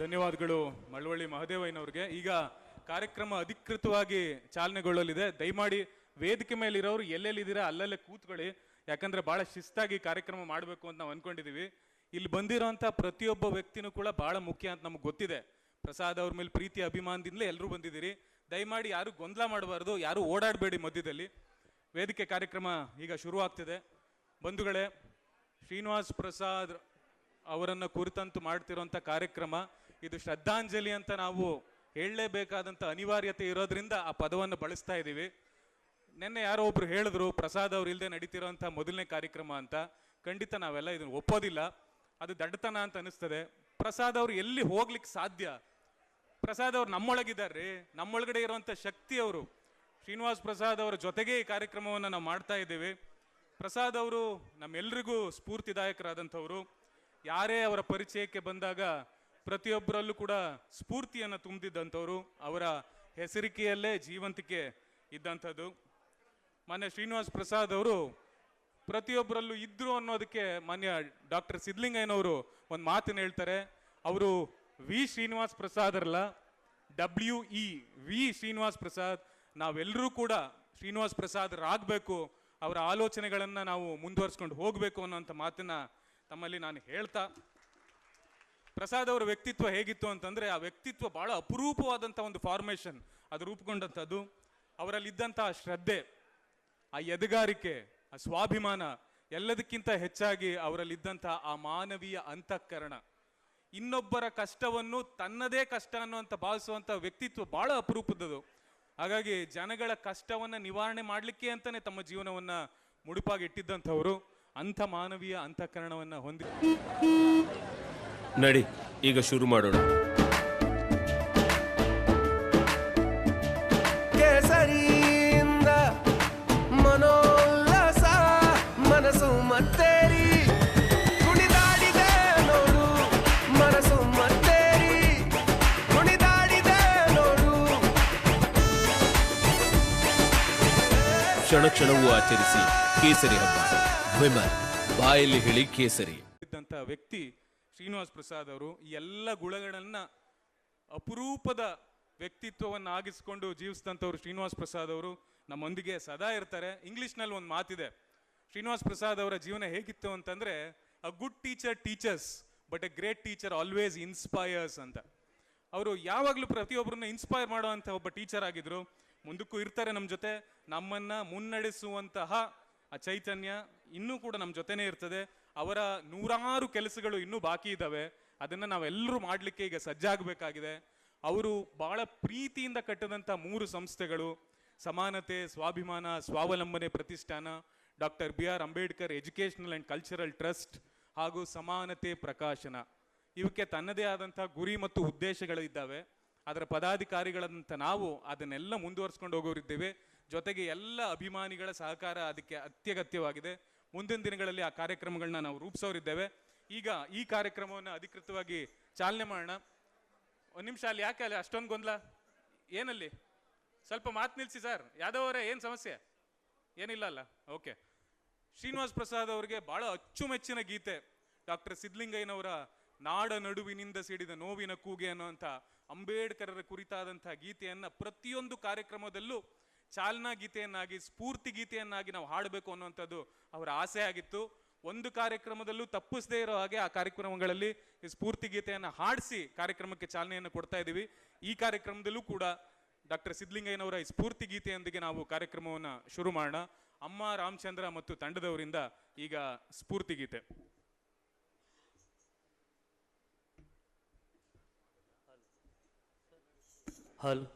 ಧನ್ಯವಾದಗಳು ಮಳವಳ್ಳಿ ಮಹದೇವಯ್ಯನವ್ರಿಗೆ. ಈಗ ಕಾರ್ಯಕ್ರಮ ಅಧಿಕೃತವಾಗಿ ಚಾಲನೆಗೊಳ್ಳಲಿದೆ. ದಯಮಾಡಿ ವೇದಿಕೆ ಮೇಲೆ ಇರೋರು ಎಲ್ಲೆಲ್ಲಿದ್ದೀರಾ ಅಲ್ಲಲ್ಲೇ ಕೂತ್ಕೊಳ್ಳಿ, ಯಾಕಂದ್ರೆ ಬಹಳ ಶಿಸ್ತಾಗಿ ಕಾರ್ಯಕ್ರಮ ಮಾಡಬೇಕು ಅಂತ ನಾವು ಅನ್ಕೊಂಡಿದೀವಿ. ಇಲ್ಲಿ ಬಂದಿರೋಂಥ ಪ್ರತಿಯೊಬ್ಬ ವ್ಯಕ್ತಿನೂ ಕೂಡ ಬಹಳ ಮುಖ್ಯ ಅಂತ ನಮ್ಗೆ ಗೊತ್ತಿದೆ. ಪ್ರಸಾದ್ ಅವ್ರ ಮೇಲೆ ಪ್ರೀತಿ ಅಭಿಮಾನದಿಂದಲೇ ಎಲ್ಲರೂ ಬಂದಿದ್ದೀರಿ. ದಯಮಾಡಿ ಯಾರು ಗೊಂದಲ ಮಾಡಬಾರ್ದು, ಯಾರು ಓಡಾಡಬೇಡಿ ಮಧ್ಯದಲ್ಲಿ. ವೇದಿಕೆ ಕಾರ್ಯಕ್ರಮ ಈಗ ಶುರುವಾಗ್ತಿದೆ. ಬಂಧುಗಳೇ, ಶ್ರೀನಿವಾಸ್ ಪ್ರಸಾದ್ ಅವರನ್ನು ಕುರಿತಂತೂ ಮಾಡ್ತಿರೋಂಥ ಕಾರ್ಯಕ್ರಮ ಇದು ಶ್ರದ್ಧಾಂಜಲಿ ಅಂತ ನಾವು ಹೇಳಲೇಬೇಕಾದಂಥ ಅನಿವಾರ್ಯತೆ ಇರೋದ್ರಿಂದ ಆ ಪದವನ್ನು ಬಳಸ್ತಾ ಇದ್ದೀವಿ. ನಿನ್ನೆ ಯಾರೋ ಒಬ್ರು ಹೇಳಿದ್ರು ಪ್ರಸಾದ್ ಅವ್ರು ಇಲ್ಲದೆ ನಡೀತಿರೋಂಥ ಮೊದಲನೇ ಕಾರ್ಯಕ್ರಮ ಅಂತ. ಖಂಡಿತ ನಾವೆಲ್ಲ ಇದನ್ನು ಒಪ್ಪೋದಿಲ್ಲ, ಅದು ದಡ್ಡತನ ಅಂತ ಅನಿಸ್ತದೆ. ಪ್ರಸಾದ್ ಅವರು ಎಲ್ಲಿ ಹೋಗ್ಲಿಕ್ಕೆ ಸಾಧ್ಯ? ಪ್ರಸಾದ್ ಅವ್ರು ನಮ್ಮೊಳಗಿದ್ದಾರೆ, ನಮ್ಮೊಳಗಡೆ ಇರುವಂಥ ಶಕ್ತಿ ಅವರು. ಶ್ರೀನಿವಾಸ್ ಪ್ರಸಾದ್ ಅವರ ಜೊತೆಗೆ ಈ ಕಾರ್ಯಕ್ರಮವನ್ನು ನಾವು ಮಾಡ್ತಾ ಇದ್ದೇವೆ. ಪ್ರಸಾದ್ ಅವರು ನಮ್ಮೆಲ್ರಿಗೂ ಸ್ಫೂರ್ತಿದಾಯಕರಾದಂಥವ್ರು. ಯಾರೇ ಅವರ ಪರಿಚಯಕ್ಕೆ ಬಂದಾಗ ಪ್ರತಿಯೊಬ್ಬರಲ್ಲೂ ಕೂಡ ಸ್ಫೂರ್ತಿಯನ್ನು ತುಂಬಿದ್ದಂಥವ್ರು. ಅವರ ಹೆಸರಿಕೆಯಲ್ಲೇ ಜೀವಂತಿಕೆ ಇದ್ದಂಥದ್ದು. ಮಾನ್ಯ ಶ್ರೀನಿವಾಸ್ ಪ್ರಸಾದ್ ಅವರು ಪ್ರತಿಯೊಬ್ಬರಲ್ಲೂ ಇದ್ರು ಅನ್ನೋದಕ್ಕೆ ಮಾನ್ಯ ಡಾಕ್ಟರ್ ಸಿದ್ಲಿಂಗಯ್ಯನವರು ಒಂದು ಮಾತನ್ನು ಹೇಳ್ತಾರೆ. ಅವರು ವಿ ಶ್ರೀನಿವಾಸ್ ಪ್ರಸಾದ್ ಅಲ್ಲ, WE ವಿ ಶ್ರೀನಿವಾಸ್ ಪ್ರಸಾದ್. ನಾವೆಲ್ಲರೂ ಕೂಡ ಶ್ರೀನಿವಾಸ್ ಪ್ರಸಾದರಾಗಬೇಕು, ಅವರ ಆಲೋಚನೆಗಳನ್ನು ನಾವು ಮುಂದುವರಿಸ್ಕೊಂಡು ಹೋಗಬೇಕು ಅನ್ನೋಂಥ ಮಾತನ್ನ ತಮ್ಮಲ್ಲಿ ನಾನು ಹೇಳ್ತಾ, ಪ್ರಸಾದ್ ಅವರ ವ್ಯಕ್ತಿತ್ವ ಹೇಗಿತ್ತು ಅಂತಂದ್ರೆ, ಆ ವ್ಯಕ್ತಿತ್ವ ಬಹಳ ಅಪರೂಪವಾದಂಥ ಒಂದು ಫಾರ್ಮೇಷನ್ ಅದು ರೂಪುಗೊಂಡಂಥದ್ದು. ಅವರಲ್ಲಿದ್ದಂತಹ ಶ್ರದ್ಧೆ, ಆ ಎದೆಗಾರಿಕೆ, ಆ ಸ್ವಾಭಿಮಾನ, ಎಲ್ಲದಕ್ಕಿಂತ ಹೆಚ್ಚಾಗಿ ಅವರಲ್ಲಿದ್ದಂತಹ ಆ ಮಾನವೀಯ ಅಂತಃಕರಣ, ಇನ್ನೊಬ್ಬರ ಕಷ್ಟವನ್ನು ತನ್ನದೇ ಕಷ್ಟ ಅನ್ನುವಂಥ ಭಾವಿಸುವಂಥ ವ್ಯಕ್ತಿತ್ವ ಬಹಳ ಅಪರೂಪದ್ದು. ಹಾಗಾಗಿ ಜನಗಳ ಕಷ್ಟವನ್ನ ನಿವಾರಣೆ ಮಾಡಲಿಕ್ಕೆ ಅಂತಾನೆ ತಮ್ಮ ಜೀವನವನ್ನ ಮುಡುಪಾಗಿ ಇಟ್ಟಿದ್ದಂಥವರು. ಅಂಥ ಮಾನವೀಯ ಅಂತಃಕರಣವನ್ನ ಹೊಂದಿ ನಡಿ ಈಗ ಶುರು ಮಾಡೋಣ. ಕೇಸರಿಯಿಂದ ಮನೋಲ್ಲಾಸ ಮನಸ್ಸು ಮತ್ತೇರಿ ಕುಣಿದಾಡಿದೆ ನೋಡು, ಮನಸ್ಸು ಮತ್ತೇರಿ ಕುಣಿದಾಡಿದೆ ನೋಡು. ಕ್ಷಣ ಕ್ಷಣವೂ ಆಚರಿಸಿ ಕೇಸರಿ ಹಬ್ಬ. ವಿಮಲ್ ಬಾಯಲ್ಲಿ ಹೇಳಿ ಕೇಸರಿ ಇದ್ದಂಥ ವ್ಯಕ್ತಿ ಶ್ರೀನಿವಾಸ್ ಪ್ರಸಾದ್ ಅವರು. ಈ ಎಲ್ಲ ಗುಣಗಳನ್ನ ಅಪರೂಪದ ವ್ಯಕ್ತಿತ್ವವನ್ನು ಆಗಿಸ್ಕೊಂಡು ಜೀವಿಸಿದಂಥವ್ರು ಶ್ರೀನಿವಾಸ್ ಪ್ರಸಾದ್ ಅವರು ನಮ್ಮೊಂದಿಗೆ ಸದಾ ಇರ್ತಾರೆ. ಇಂಗ್ಲಿಷ್ನಲ್ಲಿ ಒಂದು ಮಾತಿದೆ, ಶ್ರೀನಿವಾಸ್ ಪ್ರಸಾದ್ ಅವರ ಜೀವನ ಹೇಗಿತ್ತು ಅಂತಂದ್ರೆ, a good teacher teachers but A great teacher always inspires ಅಂತ. ಅವರು ಯಾವಾಗಲೂ ಪ್ರತಿಯೊಬ್ಬರನ್ನ ಇನ್ಸ್ಪೈರ್ ಮಾಡುವಂಥ ಒಬ್ಬ ಟೀಚರ್ ಆಗಿದ್ರು. ಮುಂದಕ್ಕೂ ಇರ್ತಾರೆ ನಮ್ಮ ಜೊತೆ. ನಮ್ಮನ್ನ ಮುನ್ನಡೆಸುವಂತಹ ಆ ಚೈತನ್ಯ ಇನ್ನೂ ಕೂಡ ನಮ್ಮ ಜೊತೆನೇ ಇರ್ತದೆ. ಅವರ ನೂರಾರು ಕೆಲಸಗಳು ಇನ್ನೂ ಬಾಕಿ ಇದ್ದಾವೆ, ಅದನ್ನು ನಾವೆಲ್ಲರೂ ಮಾಡಲಿಕ್ಕೆ ಈಗ ಸಜ್ಜಾಗಬೇಕಾಗಿದೆ. ಅವರು ಬಹಳ ಪ್ರೀತಿಯಿಂದ ಕಟ್ಟಿದಂಥ 3 ಸಂಸ್ಥೆಗಳು, ಸಮಾನತೆ, ಸ್ವಾಭಿಮಾನ, ಸ್ವಾವಲಂಬನೆ ಪ್ರತಿಷ್ಠಾನ, doctor BR Ambedkar educational and cultural trust ಹಾಗೂ ಸಮಾನತೆ ಪ್ರಕಾಶನ. ಇವಕ್ಕೆ ತನ್ನದೇ ಆದಂಥ ಗುರಿ ಮತ್ತು ಉದ್ದೇಶಗಳಿದ್ದಾವೆ. ಅದರ ಪದಾಧಿಕಾರಿಗಳಂತ ನಾವು ಅದನ್ನೆಲ್ಲ ಮುಂದುವರಿಸ್ಕೊಂಡು ಹೋಗೋರಿದ್ದೇವೆ. ಜೊತೆಗೆ ಎಲ್ಲ ಅಭಿಮಾನಿಗಳ ಸಹಕಾರ ಅದಕ್ಕೆ ಅತ್ಯಗತ್ಯವಾಗಿದೆ. ಮುಂದಿನ ದಿನಗಳಲ್ಲಿ ಆ ಕಾರ್ಯಕ್ರಮಗಳನ್ನ ನಾವು ರೂಪಿಸೋರಿದ್ದೇವೆ. ಈಗ ಈ ಕಾರ್ಯಕ್ರಮವನ್ನು ಅಧಿಕೃತವಾಗಿ ಚಾಲನೆ ಮಾಡೋಣ. ಒಂದು ನಿಮಿಷ, ಅಲ್ಲಿ ಯಾಕೆ ಅಲ್ಲಿ ಅಷ್ಟೊಂದು ಗೊಂದಲ? ಏನಲ್ಲಿ ಸ್ವಲ್ಪ ಮಾತು ನಿಲ್ಲಿಸಿ ಸರ್. ಯಾದವ್ ಅವರೇ, ಏನು ಸಮಸ್ಯೆ? ಏನಿಲ್ಲ ಅಲ್ಲ? ಓಕೆ. ಶ್ರೀನಿವಾಸ್ ಪ್ರಸಾದ್ ಅವರಿಗೆ ಬಹಳ ಅಚ್ಚುಮೆಚ್ಚಿನ ಗೀತೆ ಡಾಕ್ಟರ್ ಸಿದ್ಲಿಂಗಯ್ಯನವರ ನಾಡ ನಡುವಿನಿಂದ ಸಿಡಿದ ನೋವಿನ ಕೂಗೆ ಅನ್ನುವಂಥ ಅಂಬೇಡ್ಕರರ ಕುರಿತಾದಂಥ ಗೀತೆಯನ್ನ ಪ್ರತಿಯೊಂದು ಕಾರ್ಯಕ್ರಮದಲ್ಲೂ ಚಾಲನಾ ಗೀತೆಯನ್ನಾಗಿ, ಸ್ಫೂರ್ತಿ ಗೀತೆಯನ್ನಾಗಿ ನಾವು ಹಾಡಬೇಕು ಅನ್ನುವಂಥದ್ದು ಅವರ ಆಸೆ ಆಗಿತ್ತು. ಒಂದು ಕಾರ್ಯಕ್ರಮದಲ್ಲೂ ತಪ್ಪಿಸದೇ ಇರೋ ಹಾಗೆ ಆ ಕಾರ್ಯಕ್ರಮಗಳಲ್ಲಿ ಈ ಸ್ಫೂರ್ತಿ ಗೀತೆಯನ್ನು ಹಾಡಿಸಿ ಕಾರ್ಯಕ್ರಮಕ್ಕೆ ಚಾಲನೆಯನ್ನು ಕೊಡ್ತಾ ಇದ್ದೀವಿ. ಈ ಕಾರ್ಯಕ್ರಮದಲ್ಲೂ ಕೂಡ ಡಾಕ್ಟರ್ ಸಿದ್ಲಿಂಗಯ್ಯನವರ ಈ ಸ್ಫೂರ್ತಿ ಗೀತೆಯೊಂದಿಗೆ ನಾವು ಕಾರ್ಯಕ್ರಮವನ್ನು ಶುರು ಮಾಡೋಣ. ಅಮ್ಮ ರಾಮಚಂದ್ರ ಮತ್ತು ತಂಡದವರಿಂದ ಈಗ ಸ್ಫೂರ್ತಿ ಗೀತೆ. ಹಲೋ